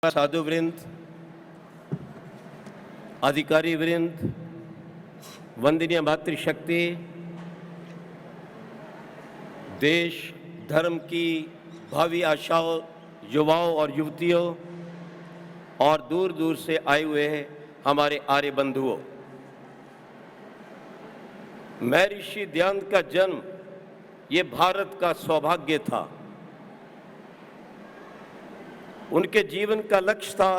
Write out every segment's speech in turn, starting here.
साधु वृंद, अधिकारी वृंद, वंदनीय मातृशक्ति, देश धर्म की भावी आशाओं, युवाओं और युवतियों और दूर दूर से आए हुए हमारे आर्य बंधुओं, महर्षि दयानंद का जन्म ये भारत का सौभाग्य था। उनके जीवन का लक्ष्य था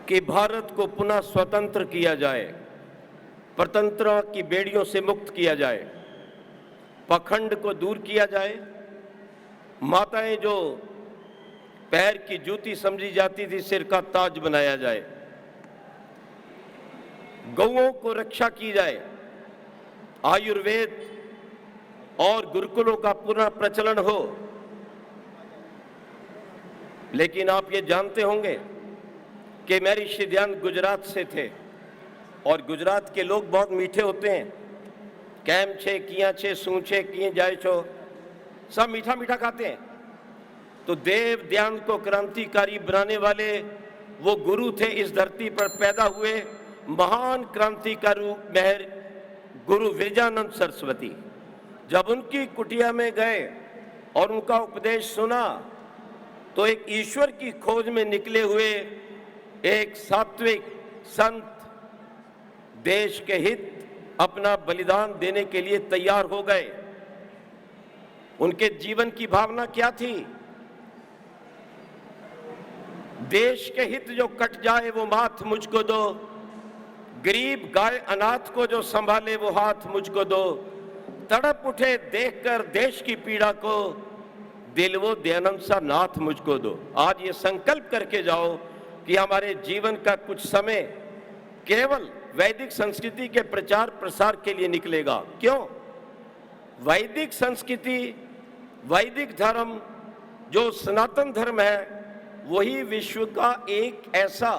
कि भारत को पुनः स्वतंत्र किया जाए, परतंत्रता की बेड़ियों से मुक्त किया जाए, पाखंड को दूर किया जाए, माताएं जो पैर की जूती समझी जाती थी सिर का ताज बनाया जाए, गौओं को रक्षा की जाए, आयुर्वेद और गुरुकुलों का पुनः प्रचलन हो। लेकिन आप ये जानते होंगे कि महर्षि दयानंद गुजरात से थे और गुजरात के लोग बहुत मीठे होते हैं। कैम छे, किया छे, सू छे, किए जाए छो, सब मीठा मीठा खाते हैं। तो देव दयानंद को क्रांतिकारी बनाने वाले वो गुरु थे, इस धरती पर पैदा हुए महान क्रांतिकारी महर गुरु विरजानंद सरस्वती। जब उनकी कुटिया में गए और उनका उपदेश सुना तो एक ईश्वर की खोज में निकले हुए एक सात्विक संत देश के हित अपना बलिदान देने के लिए तैयार हो गए। उनके जीवन की भावना क्या थी? देश के हित जो कट जाए वो माथ मुझको दो, गरीब गाय अनाथ को जो संभाले वो हाथ मुझको दो, तड़प उठे देखकर देश की पीड़ा को, दिल वो दयानंद सा नाथ मुझको दो। आज ये संकल्प करके जाओ कि हमारे जीवन का कुछ समय केवल वैदिक संस्कृति के प्रचार प्रसार के लिए निकलेगा। क्यों? वैदिक संस्कृति, वैदिक धर्म जो सनातन धर्म है वही विश्व का एक ऐसा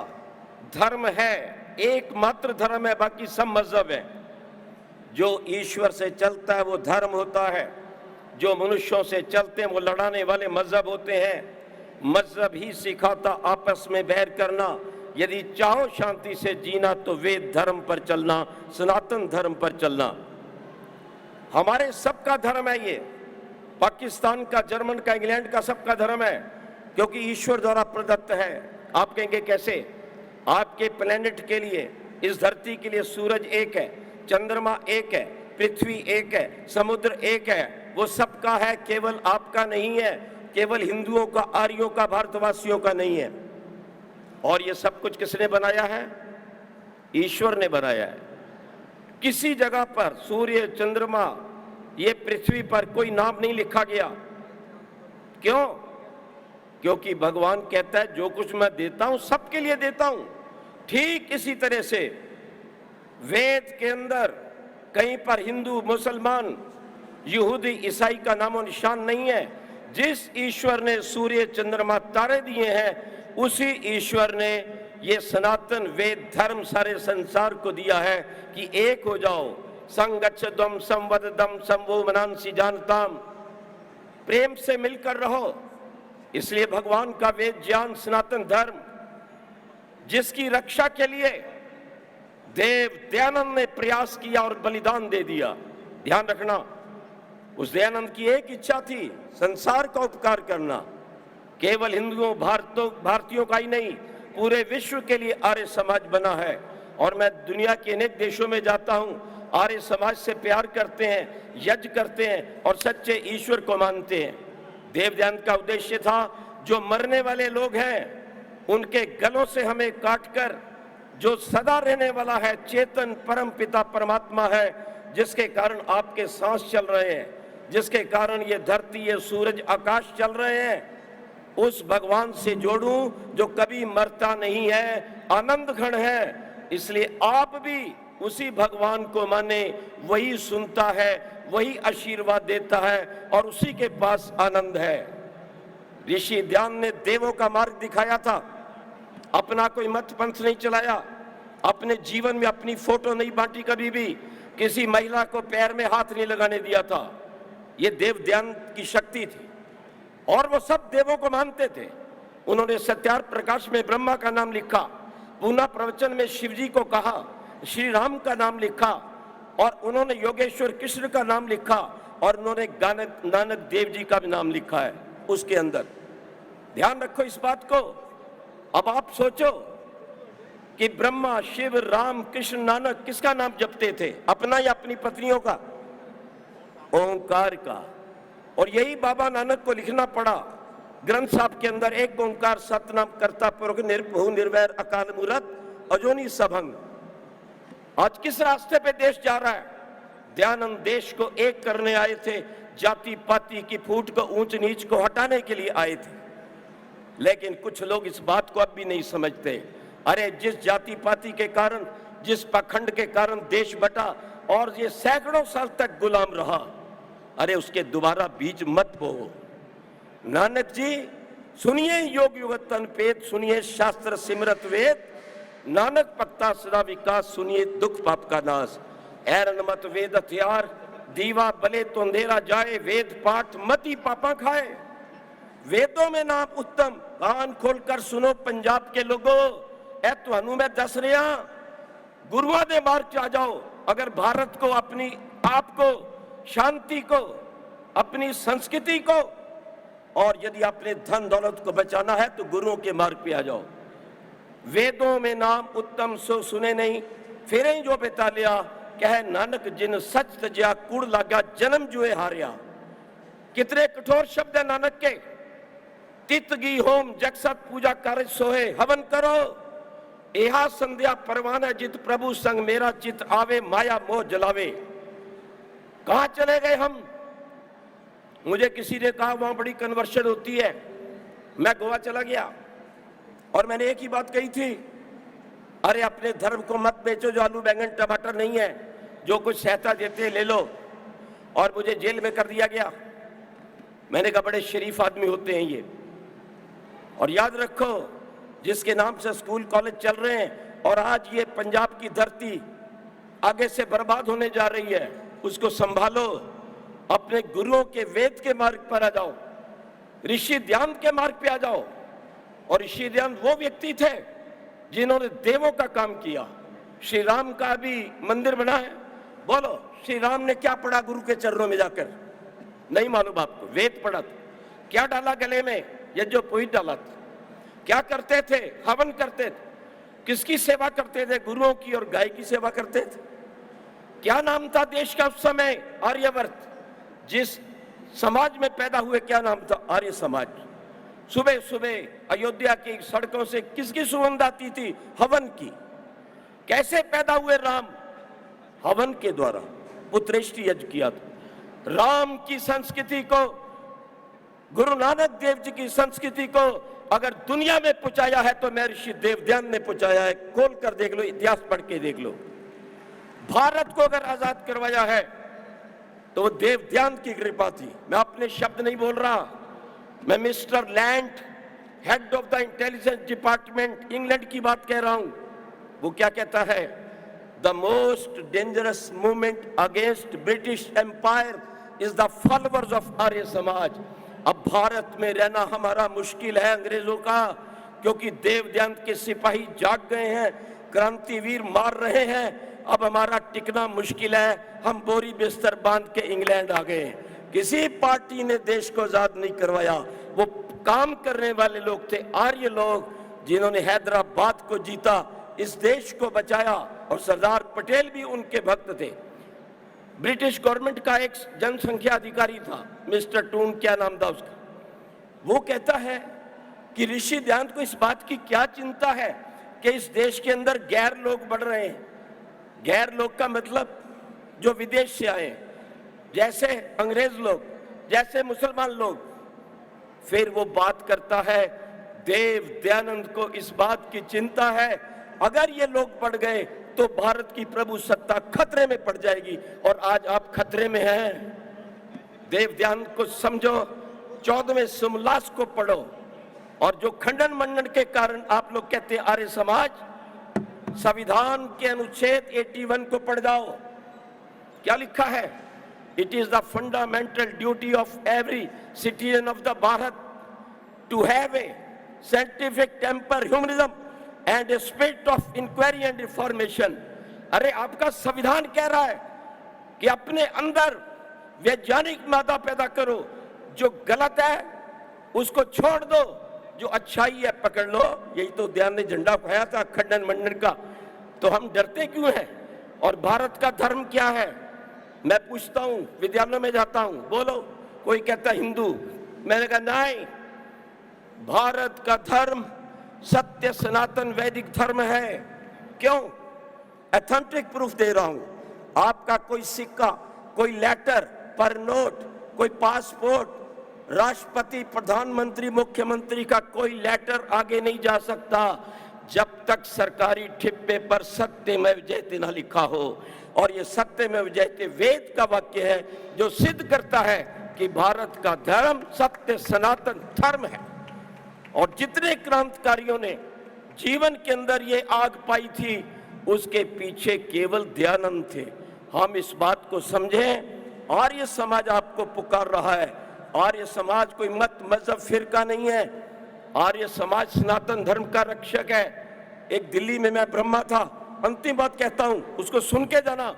धर्म है, एकमात्र धर्म है, बाकी सब मजहब है। जो ईश्वर से चलता है वो धर्म होता है, जो मनुष्यों से चलते हैं वो लड़ाने वाले मजहब होते हैं। मजहब ही सिखाता आपस में बैर करना। यदि चाहो शांति से जीना तो वेद धर्म पर चलना, सनातन धर्म पर चलना। हमारे सबका धर्म है ये, पाकिस्तान का, जर्मन का, इंग्लैंड का, सबका धर्म है, क्योंकि ईश्वर द्वारा प्रदत्त है। आप कहेंगे कैसे? आपके प्लेनेट के लिए, इस धरती के लिए सूरज एक है, चंद्रमा एक है, पृथ्वी एक है, समुद्र एक है, वो सबका है, केवल आपका नहीं है, केवल हिंदुओं का, आर्यों का, भारतवासियों का नहीं है। और ये सब कुछ किसने बनाया है? ईश्वर ने बनाया है। किसी जगह पर सूर्य, चंद्रमा, ये पृथ्वी पर कोई नाम नहीं लिखा गया। क्यों? क्योंकि भगवान कहता है जो कुछ मैं देता हूं सबके लिए देता हूं। ठीक इसी तरह से वेद के अंदर कहीं पर हिंदू, मुसलमान, यहूदी, ईसाई का नामो निशान नहीं है। जिस ईश्वर ने सूर्य, चंद्रमा, तारे दिए हैं उसी ईश्वर ने ये सनातन वेद धर्म सारे संसार को दिया है कि एक हो जाओ। संगच्छध्वम संवददम संभो मनांसि जानताम, प्रेम से मिलकर रहो। इसलिए भगवान का वेद ज्ञान, सनातन धर्म, जिसकी रक्षा के लिए देव दयानंद ने प्रयास किया और बलिदान दे दिया। ध्यान रखना, उस दयानंद की एक इच्छा थी, संसार का उपकार करना। केवल हिंदुओं, भारतीयों का ही नहीं, पूरे विश्व के लिए आर्य समाज बना है। और मैं दुनिया के अनेक देशों में जाता हूं, आर्य समाज से प्यार करते हैं, यज्ञ करते हैं और सच्चे ईश्वर को मानते हैं। देव दयानंद का उद्देश्य था जो मरने वाले लोग हैं उनके गलों से हमें काटकर जो सदा रहने वाला है, चेतन परम पिता परमात्मा है, जिसके कारण आपके सांस चल रहे हैं, जिसके कारण ये धरती, ये सूरज, आकाश चल रहे हैं, उस भगवान से जोड़ूं जो कभी मरता नहीं है, आनंद घन है। इसलिए आप भी उसी भगवान को माने, वही सुनता है, वही आशीर्वाद देता है और उसी के पास आनंद है। ऋषि दयानंद ने देवों का मार्ग दिखाया था, अपना कोई मत पंथ नहीं चलाया, अपने जीवन में अपनी फोटो नहीं बांटी, कभी भी किसी महिला को पैर में हाथ नहीं लगाने दिया था। ये देव दयानंद की शक्ति थी और वो सब देवों को मानते थे। उन्होंने सत्यार्थ प्रकाश में ब्रह्मा का नाम लिखा, पूना प्रवचन में शिवजी को कहा, श्री राम का नाम लिखा, और उन्होंने योगेश्वर कृष्ण का नाम लिखा, और उन्होंने नानक देव जी का भी नाम लिखा है उसके अंदर। ध्यान रखो इस बात को। अब आप सोचो कि ब्रह्मा, शिव, राम, कृष्ण, नानक किसका नाम जपते थे, अपना या अपनी पत्नियों का? ओंकार का। और यही बाबा नानक को लिखना पड़ा ग्रंथ साहब के अंदर, एक ओंकार सतनाम करता पुरख निर्भु निर्वैर अकाल मूरत अजोनी सभंग। आज किस रास्ते पे देश जा रहा है? दयानंद देश को एक करने आए थे, जाति पाति की फूट को, ऊंच नीच को हटाने के लिए आए थे। लेकिन कुछ लोग इस बात को अब भी नहीं समझते। अरे जिस जाति पाति के कारण, जिस पाखंड के कारण देश बटा और ये सैकड़ों साल तक गुलाम रहा, अरे उसके दोबारा बीज मत बो। नानक जी सुनिए योग युगत तन पेद, सुनिए शास्त्र सिमरत वेद, नानक पक्ता सदा विकास, सुनिए दुख पाप का नाश। ऐरन मत वेद हथियार, दीवा बले तो अंधेरा जाए, वेद पाठ मती पापा खाए। वेदों में नाम उत्तम, कान खोलकर सुनो पंजाब के लोगों, ऐ तुहानू मैं दस रहा, गुरुआ दे मार्ग च आ जाओ। अगर भारत को, अपनी आप को, शांति को, अपनी संस्कृति को, और यदि अपने धन दौलत को बचाना है तो गुरुओं के मार्ग पे आ जाओ। वेदों में नाम उत्तम सो सुने नहीं, फिर ही जो बेता लिया, कह नानक जिन सच तजिया, कूड़ लागा जन्म जुए हारिया। कितने कठोर शब्द है नानक के। तितगी होम जगसत पूजा कार्य सोहे, हवन करो एहा संध्या परवान है, जित प्रभु संग मेरा चित आवे, माया मोह जलावे। कहां चले गए हम? मुझे किसी ने कहा वहां बड़ी कन्वर्शन होती है। मैं गोवा चला गया और मैंने एक ही बात कही थी, अरे अपने धर्म को मत बेचो, जो आलू बैंगन टमाटर नहीं है, जो कुछ सहायता देते ले लो। और मुझे जेल में कर दिया गया। मैंने कहा बड़े शरीफ आदमी होते हैं ये। और याद रखो, जिसके नाम से स्कूल कॉलेज चल रहे हैं और आज ये पंजाब की धरती आगे से बर्बाद होने जा रही है, उसको संभालो। अपने गुरुओं के वेद के मार्ग पर आ जाओ, ऋषि ध्यान के मार्ग पे आ जाओ। और ऋषि ध्यान वो व्यक्ति थे जिन्होंने देवों का काम किया। श्री राम का भी मंदिर बना है। बोलो श्री राम ने क्या पढ़ा गुरु के चरणों में जाकर? नहीं मालूम आपको? वेद पढ़ा था। क्या डाला गले में? यज्ञो पुहित डाला था। क्या करते थे? हवन करते थे। किसकी सेवा करते थे? गुरुओं की और गाय की सेवा करते थे। क्या नाम था देश का उस समय? आर्यवर्त। जिस समाज में पैदा हुए क्या नाम था? आर्य समाज। सुबह सुबह अयोध्या की सड़कों से किसकी सुगंध आती थी? हवन की। कैसे पैदा हुए राम? हवन के द्वारा पुत्रेष्टि यज्ञ किया था। राम की संस्कृति को, गुरु नानक देव जी की संस्कृति को अगर दुनिया में पहुंचाया है तो महर्षि देवध्यान ने पहुंचाया है। खोल कर देख लो, इतिहास पढ़ के देख लो। भारत को अगर आजाद करवाया है तो वो देवध्यान की कृपा थी। मैं अपने शब्द नहीं बोल रहा, मैं mister Land, head of the intelligence department England की बात कह रहा हूं। वो क्या कहता है? The most dangerous movement against British Empire is the followers of Arya Samaj. अब भारत में रहना हमारा मुश्किल है अंग्रेजों का, क्योंकि देवध्यान के सिपाही जाग गए हैं, क्रांतिवीर मार रहे हैं। अब हमारा टिकना मुश्किल है। हम बोरी बिस्तर बांध के इंग्लैंड आ गए। किसी पार्टी ने देश को आजाद नहीं करवाया। वो काम करने वाले लोग थे, आर्य लोग, जिन्होंने हैदराबाद को जीता, इस देश को बचाया। और सरदार पटेल भी उनके भक्त थे। ब्रिटिश गवर्नमेंट का एक जनसंख्या अधिकारी था, मिस्टर टून, क्या नाम था उसका। वो कहता है कि ऋषि ध्यान को इस बात की क्या चिंता है कि इस देश के अंदर गैर लोग बढ़ रहे हैं। गैर लोग का मतलब जो विदेश से आए, जैसे अंग्रेज लोग, जैसे मुसलमान लोग। फिर वो बात करता है, देव दयानंद को इस बात की चिंता है, अगर ये लोग बढ़ गए तो भारत की प्रभु सत्ता खतरे में पड़ जाएगी। और आज आप खतरे में हैं। देव ध्यान को समझो, 14वें सुमलास को पढ़ो। और जो खंडन मंडन के कारण आप लोग कहते हैं आर्य समाज, संविधान के अनुच्छेद 81 को पढ़ जाओ। क्या लिखा है? It is the fundamental duty of every citizen of the Bharat to have a scientific temper, humanism and spirit of inquiry and reformation. अरे आपका संविधान कह रहा है कि अपने अंदर वैज्ञानिक मादा पैदा करो, जो गलत है उसको छोड़ दो, जो अच्छाई है पकड़ लो। यही तो ध्यान ने झंडा फहराया था खंडन मंडन का। तो हम डरते क्यों हैं? और भारत का धर्म क्या है? मैं पूछता हूं, विद्यालय में जाता हूं, बोलो, कोई कहता हिंदू, मैंने कहा नहीं, भारत का धर्म सत्य सनातन वैदिक धर्म है। क्यों? ऑथेंटिक प्रूफ दे रहा हूं। आपका कोई सिक्का, कोई लेटर पर नोट, कोई पासपोर्ट, राष्ट्रपति, प्रधानमंत्री, मुख्यमंत्री का कोई लेटर आगे नहीं जा सकता जब तक सरकारी ठिप्पे पर सत्यमेव जयते न लिखा हो। और ये सत्यमेव जयते वेद का वाक्य है जो सिद्ध करता है कि भारत का धर्म सत्य सनातन धर्म है। और जितने क्रांतिकारियों ने जीवन के अंदर ये आग पाई थी, उसके पीछे केवल दयानंद थे। हम इस बात को समझें। आर्य समाज आपको पुकार रहा है। आर्य समाज कोई मत मजहब फिरका नहीं है। आर्य समाज सनातन धर्म का रक्षक है। एक दिल्ली में मैं ब्रह्मा था, अंतिम बात कहता हूं, उसको सुन के जाना।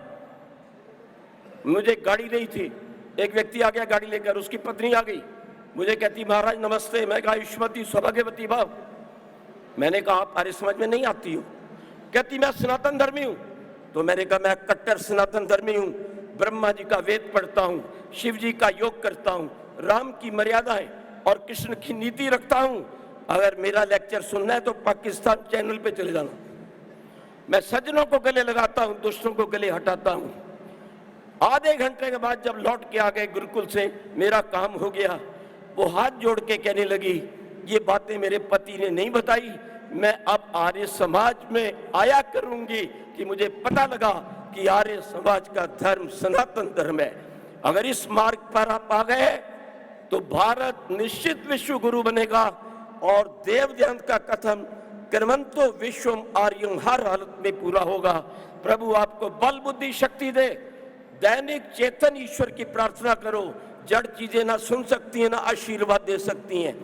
मुझे गाड़ी नहीं थी, एक व्यक्ति आ गया गाड़ी लेकर, उसकी पत्नी आ गई, मुझे कहती महाराज नमस्ते। मैं कहा आयुष्मती सौभाग्यवती भाव। मैंने कहा आप आर्य समाज में नहीं आती हो? कहती मैं सनातन धर्मी हूं। तो मैंने कहा मैं कट्टर सनातन धर्मी हूं, ब्रह्मा जी का वेद पढ़ता हूं, शिव जी का योग करता हूं, राम की मर्यादाएं और कृष्ण की नीति रखता हूं। अगर मेरा लेक्चर सुनना है तो पाकिस्तान चैनल पे चले जाना। मैं सज्जनों को गले लगाता हूं, दुष्टों को गले हटाता हूं। आधे घंटे के बाद जब लौट के आ गए गुरुकुल से, मेरा काम हो गया, वो हाथ जोड़ के कहने लगी ये बातें मेरे पति ने नहीं बताई, मैं अब आर्य समाज में आया करूंगी कि मुझे पता लगा कि आर्य समाज का धर्म सनातन धर्म है। अगर इस मार्ग पर आप आ गए तो भारत निश्चित विश्व गुरु बनेगा। और देवदयानंद का कथन कर्मंतो विश्वम आर्यम हर हालत में पूरा होगा। प्रभु आपको बल बुद्धि शक्ति दे। दैनिक चेतन ईश्वर की प्रार्थना करो। जड़ चीजें ना सुन सकती हैं, ना आशीर्वाद दे सकती हैं।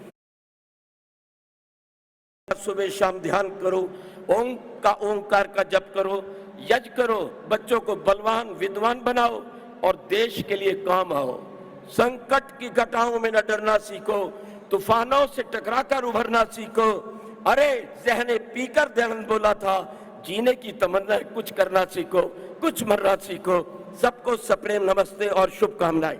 सुबह शाम ध्यान करो, ओंकार का जप करो, यज्ञ करो, बच्चों को बलवान विद्वान बनाओ और देश के लिए काम आओ। संकट की घटाओं में न डरना सीखो, तूफानों से टकराकर उभरना सीखो। अरे जहने पीकर दयानंद बोला था, जीने की तमन्ना है, कुछ करना सीखो, कुछ मरना सीखो। सबको सप्रेम नमस्ते और शुभकामनाएं।